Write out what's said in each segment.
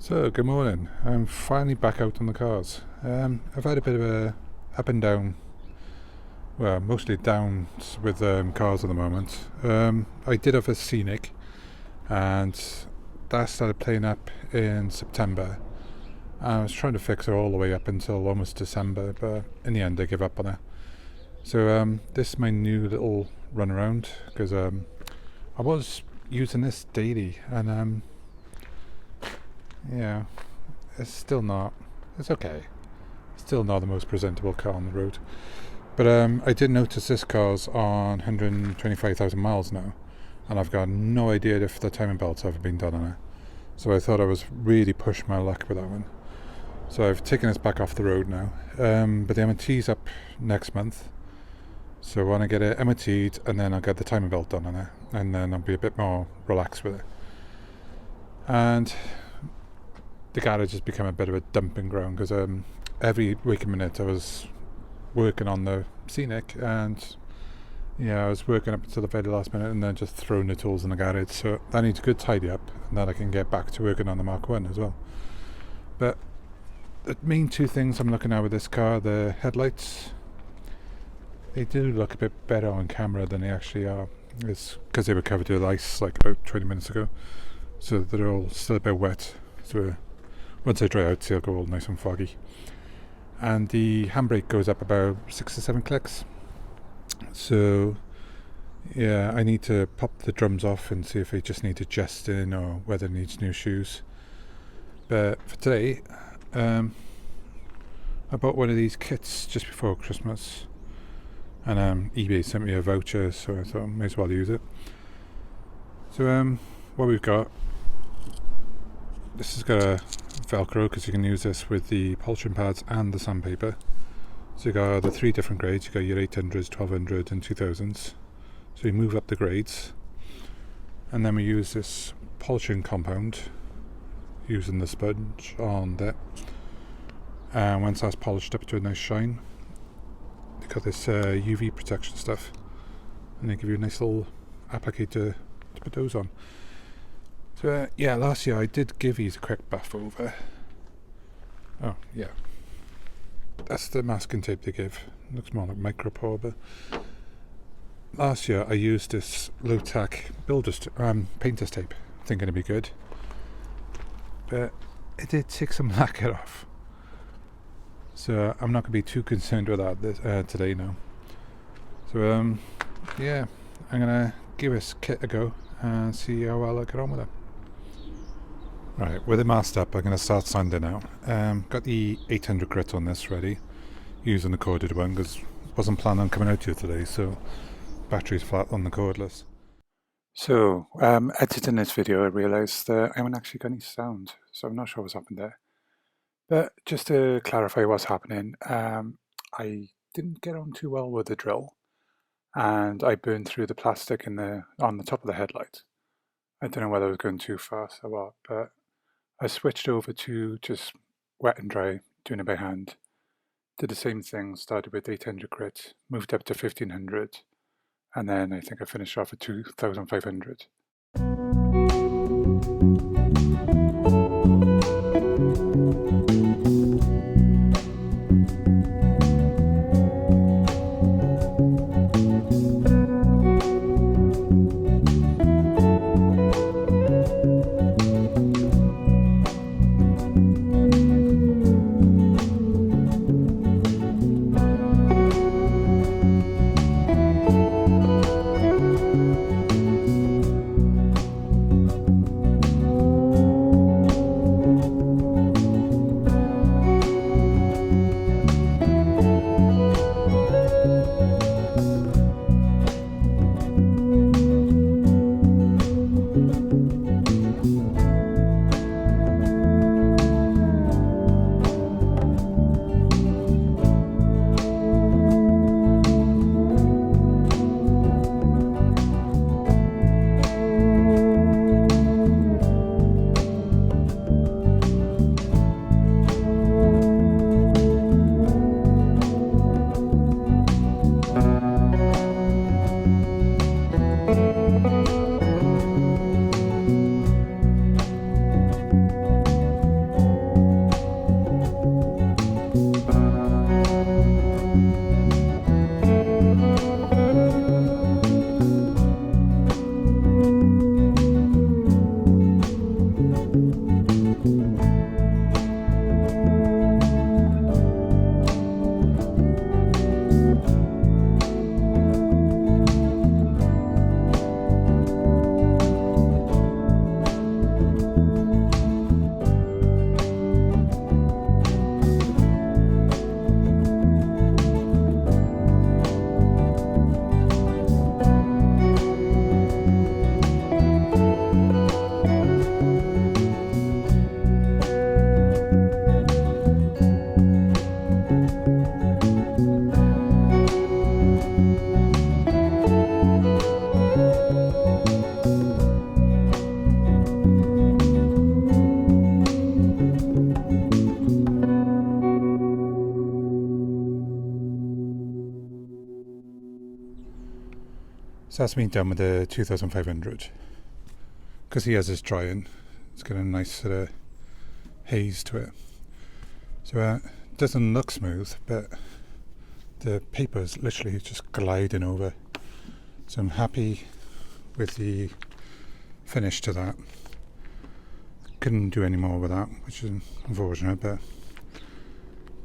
So, good morning. I'm finally back out on the cars. I've had a bit of a up and down, well, mostly downs with cars at the moment. I did have a Scenic, and that started playing up in September. I was trying to fix it all the way up until almost December, but in the end, I gave up on it. So, this is my new little run around because I was using this daily, and yeah, it's still not. It's okay. Still not the most presentable car on the road. But I did notice this car's on 125,000 miles now, and I've got no idea if the timing belt's ever been done on it. So I thought I was really pushing my luck with that one. So I've taken this back off the road now. But the MOT's up next month. So I want to get it MOT'd, and then I'll get the timing belt done on it, and then I'll be a bit more relaxed with it. And the garage has become a bit of a dumping ground because every waking minute I was working on the Scenic, and I was working up until the very last minute and then just throwing the tools in the garage. So that needs a good tidy up, and then I can get back to working on the Mark 1 as well. But the main two things I'm looking at with this car, the headlights, they do look a bit better on camera than they actually are. It's because they were covered with ice like about 20 minutes ago, so they're all still a bit wet. So once they dry out, they'll go all nice and foggy. And the handbrake goes up about 6 or 7 clicks. So I need to pop the drums off and see if they just need adjusting or whether it needs new shoes. But for today, I bought one of these kits just before Christmas, and eBay sent me a voucher, so I thought I may as well use it. So what we've got, this has got a Velcro because you can use this with the polishing pads and the sandpaper. So you got the 3 different grades. You got your 800s, 1200s and 2000s. So you move up the grades, and then we use this polishing compound using the sponge on that. And once that's polished up to a nice shine, you got this UV protection stuff, and they give you a nice little applicator to put those on. So last year I did give these a quick buff over. Oh yeah, that's the masking tape they give. Looks more like micropore, but last year I used this low-tack painter's tape, thinking it'd be good, but it did take some lacquer off. So I'm not going to be too concerned with that today now. So I'm gonna give this kit a go and see how well I get on with it. Right, with it masked up, I'm going to start sanding out. Got the 800 grit on this ready, using the corded one because wasn't planning on coming out here today, so battery's flat on the cordless. So, editing this video I realised that I haven't actually got any sound, so I'm not sure what's happened there. But just to clarify what's happening, I didn't get on too well with the drill, and I burned through the plastic on the top of the headlight. I don't know whether I was going too fast or what, but I switched over to just wet and dry, doing it by hand. Did the same thing, started with 800 grit, moved up to 1500, and then I think I finished off at 2500. So that's me done with the 2500. Because he has this drying, it's got a nice sort of haze to it. So it doesn't look smooth, but the paper is literally just gliding over. So I'm happy with the finish to that. Couldn't do any more with that, which is unfortunate, but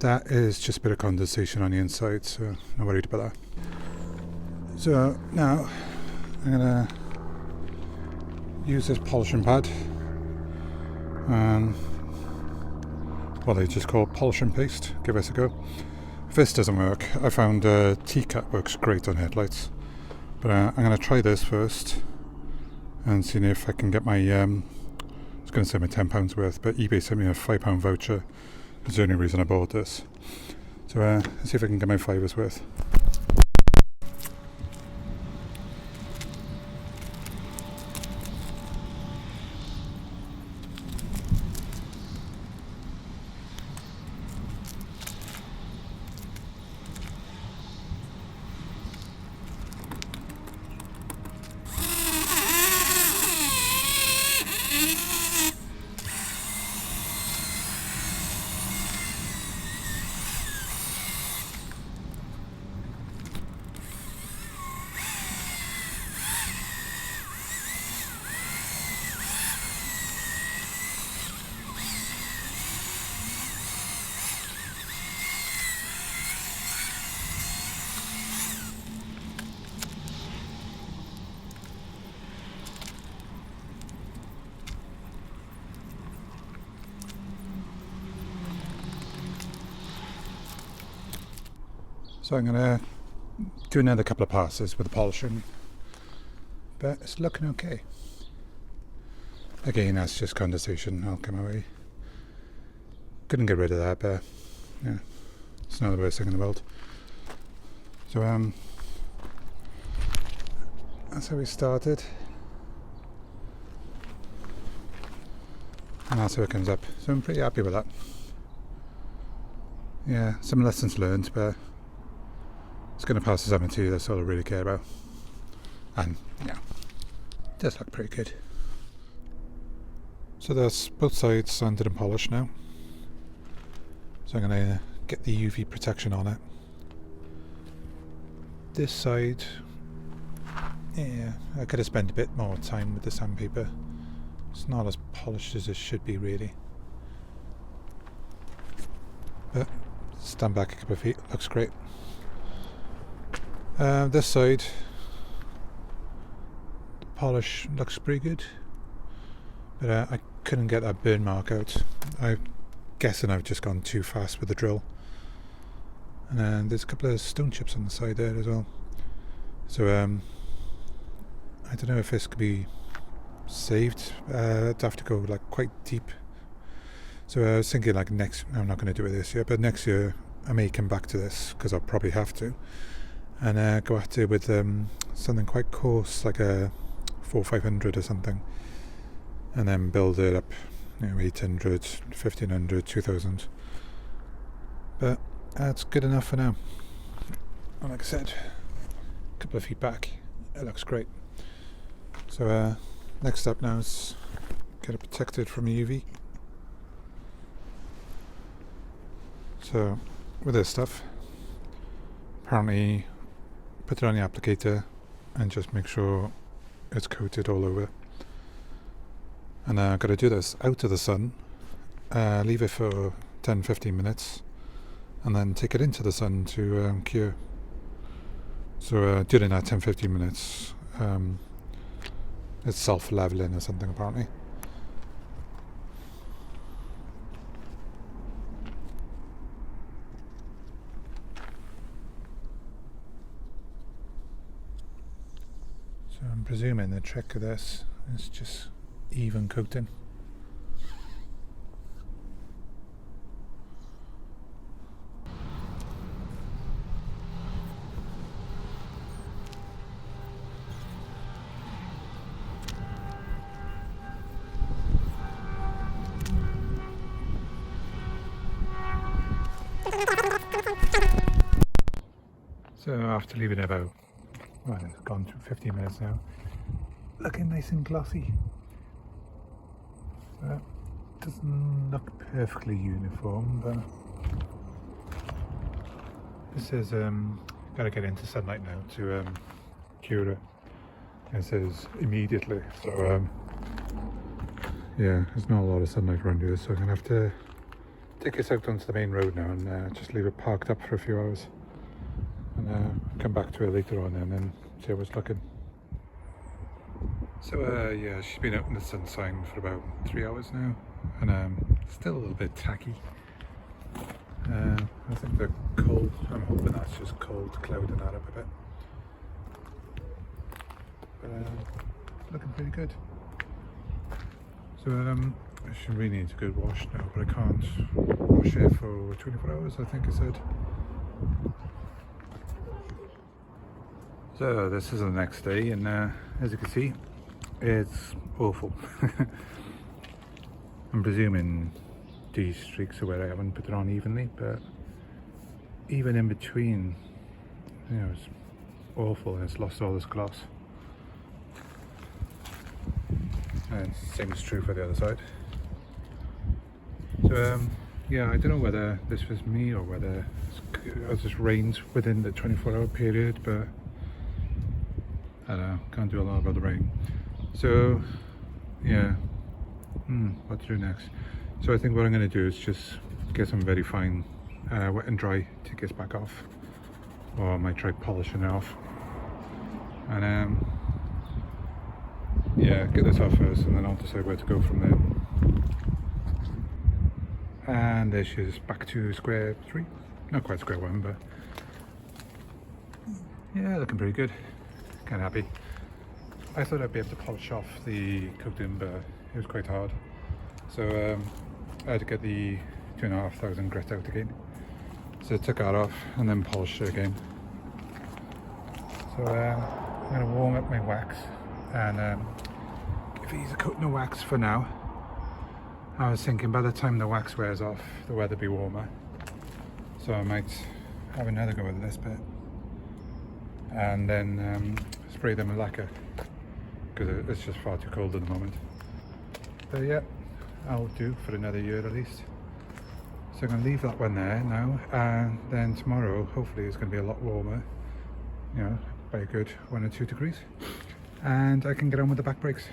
that is just a bit of condensation on the inside, so not worried about that. So now I'm gonna use this polishing pad and what they just call polishing paste. Give this a go. If this doesn't work, I found T-Cut works great on headlights, but I'm gonna try this first and see if I can get my I was going to say my £10 worth, but eBay sent me a £5 voucher. It's the only reason I bought this. So let's see if I can get my £5 worth. So I'm going to do another couple of passes with the polishing, but it's looking okay. Again, that's just condensation, I'll come away. Couldn't get rid of that, but yeah, it's not the worst thing in the world. So that's how we started, and that's how it comes up. So I'm pretty happy with that. Yeah, some lessons learned, but it's going to pass the M2, that's all I really care about. And yeah, it does look pretty good. So that's both sides sanded and polished now. So I'm going to get the UV protection on it. This side, yeah, I could have spent a bit more time with the sandpaper. It's not as polished as it should be really. But stand back a couple of feet, looks great. This side, the polish looks pretty good, but I couldn't get that burn mark out. I'm guessing I've just gone too fast with the drill. And there's a couple of stone chips on the side there as well. So I don't know if this could be saved. I'd have to go like quite deep. So I was thinking like I'm not going to do it this year, but next year I may come back to this because I'll probably have to. And go at it with something quite coarse, like a 400-500 or something, and then build it up, 800, 1500, 2000. But that's good enough for now. And like I said, a couple of feet back, it looks great. So next step now is get it protected from UV. So with this stuff, apparently put it on the applicator and just make sure it's coated all over. And I've got to do this out of the sun, leave it for 10-15 minutes, and then take it into the sun to cure. So during that 10-15 minutes, it's self-leveling or something apparently. So I'm presuming the trick of this is just even coating. So after leaving it about Well, it's gone to 15 minutes now. Looking nice and glossy. Doesn't look perfectly uniform, but this says gotta get into sunlight now to cure it. It says immediately, so yeah, there's not a lot of sunlight around here, so I'm gonna have to take this out onto the main road now and just leave it parked up for a few hours, and come back to it later on and then see how it's looking. So yeah, she's been out in the sunshine for about 3 hours now, and still a little bit tacky. I think the cold, I'm hoping that's just cold clouding that up a bit. But looking pretty good. So I should really need a good wash now, but I can't wash it for 24 hours, I think I said. So this is the next day, and as you can see, it's awful. I'm presuming these streaks are where I haven't put it on evenly, but even in between, you know, it's awful, and it's lost all this gloss. And same is true for the other side. So yeah, I don't know whether this was me or whether it just rains within the 24-hour period, but I don't know, can't do a lot about the rain. So yeah, what to do next? So I think what I'm going to do is just get some very fine wet and dry tickets back off, or I might try polishing it off, and yeah, get this off first, and then I'll decide where to go from there. And there she is, back to square 3, not quite square 1, but yeah, looking pretty good, kind of happy. I thought I'd be able to polish off the coating, but it was quite hard, so I had to get the 2,500 grit out again. So I took that off and then polished it again. So I'm going to warm up my wax and give these a coating of wax for now. I was thinking by the time the wax wears off, the weather will be warmer, so I might have another go with this bit and then spray them with lacquer, because it's just far too cold at the moment. But yeah, I'll do for another year at least. So I'm going to leave that one there now, and then tomorrow hopefully it's going to be a lot warmer, you know, by a good 1 or 2 degrees, and I can get on with the back brakes.